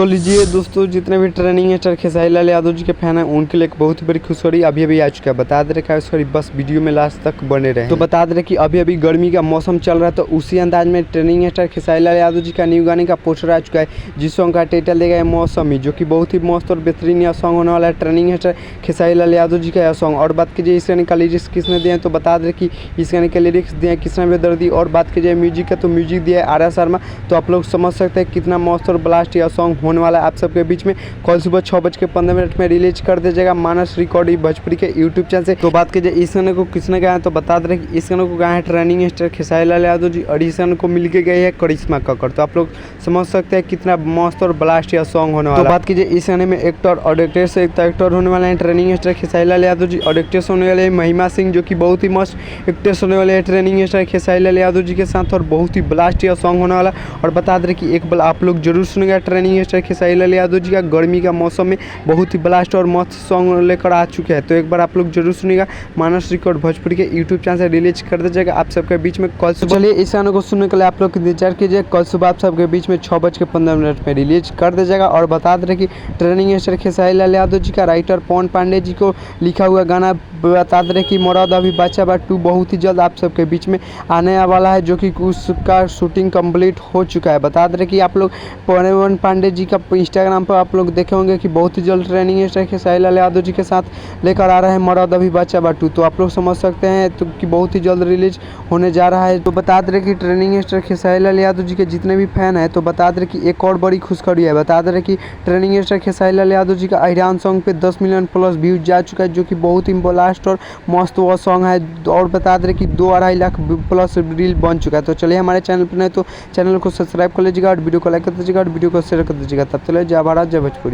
तो लीजिए दोस्तों, जितने भी ट्रेनिंग स्टार खेसारी लाल यादव जी के फैन हैं उनके लिए एक बहुत ही बड़ी खुशखबरी अभी आ चुका है। बता दे रखा है उसका, बस वीडियो में लास्ट तक बने रहे। तो बता दे रहे कि अभी गर्मी का मौसम चल रहा है, तो उसी अंदाज में ट्रेनिंग स्टार खेसारी लाल यादव जी का न्यू गाने का पोस्टर आ चुका है, जिस सॉन्ग का टाइटल देगा है मौसमी, जो कि बहुत ही मस्त और बेहतरीन यह सॉन्ग होने वाला है। ट्रेनिंग स्टार खेसारी लाल यादव जी का यह सॉन्ग। और बात कीजिए इस गाने का लिरिक्स किसने दिए हैं, तो बता दें कि इस गाने के लिरिक्स दिए हैं कृष्णा बेदर्दी। और बात कीजिए म्यूजिक का, तो म्यूजिक दिया है आर्या शर्मा। तो आप लोग समझ सकते हैं कितना मस्त और ब्लास्ट यह सॉन्ग होने वाला है आप सबके बीच में। कल सुबह 6:15 में रिलीज कर दिया जाएगा मानस रिकॉर्डिंग भोजपुरी के यूट्यूब चैनल से। तो बात कीजिए इस गाने को किसने गाया है, तो बता दें कि इस गाने को गाया है ट्रेनिंग स्टार खेसारी लाल यादव जी, और इस गाने को मिलके गई है करिश्मा कक्कड़। तो आप लोग समझ सकते हैं कितना मस्त और ब्लास्ट यह सॉन्ग होने वाला है। तो बात कीजिए इस गाने में एक्टर और एक्ट्रेस से एक्टर होने वाले हैं ट्रेनिंग स्टार खेसारी लाल यादव जी, और एक्ट्रेस होने वाले हैं महिमा सिंह, जो कि बहुत ही मस्त एक्ट्रेस होने वाले हैं ट्रेनिंग स्टार खेसारी लाल यादव जी के साथ, और बहुत ही ब्लास्ट यह सॉन्ग होने वाला। और बता दें कि एक बार आप लोग जरूर सुनेगा ट्रेनिंग स्टार खेसारी लाल यादव जी का गर्मी का मौसम में बहुत ही ब्लास्ट और मस्त सॉन्ग लेकर आ चुके हैं। तो एक बार आप लोग जरूर सुनिएगा, मानस रिकॉर्ड भोजपुरी के यूट्यूब चैनल से रिलीज कर दिया जाएगा आप सबके बीच में कल सुबह। चलिए इस गाने को सुनने के लिए आप लोग इंतजार कीजिए, कल सुबह आप सबके बीच में 6:15 में रिलीज कर दिया जाएगा। और बता दें कि ट्रेनिंग स्टार खेसारी लाल यादव जी का राइटर पवन पांडे जी को लिखा हुआ गाना बता दें कि मोराद अभी बच्चा बा 2 बहुत ही जल्द आप सबके बीच में आने वाला है, जो कि उसका शूटिंग कंप्लीट हो चुका है। बता दें कि आप लोग पवन पांडे जी का इंस्टाग्राम पर आप लोग देखे होंगे कि बहुत ही जल्द ट्रेनिंग स्टार खेसारी लाल यादव जी के साथ लेकर आ रहे हैं मोराद अभी बच्चा बा 2। तो आप लोग समझ सकते हैं तो कि बहुत ही जल्द रिलीज होने जा रहा है। तो बता दें कि ट्रेनिंग स्टार खेसारी लाल यादव जी के जितने भी फैन हैं, तो बता दें कि एक और बड़ी खुशखबरी है। बता दें कि ट्रेनिंग स्टार खेसारी लाल यादव जी का अहिरान सॉन्ग पे 10 मिलियन प्लस व्यूज जा चुका है, जो कि बहुत ही ब्लास्ट और मस्त वो सॉन्ग है। और बता दें कि 2-2.5 लाख प्लस रील बन चुका है। तो चलिए हमारे चैनल पर नहीं तो चैनल को सब्सक्राइब कर लीजिएगा, और वीडियो को लाइक कर दीजिएगा, और वीडियो को शेयर कर दीजिएगा। तब चलिए जय भारत जय भोजपुरी।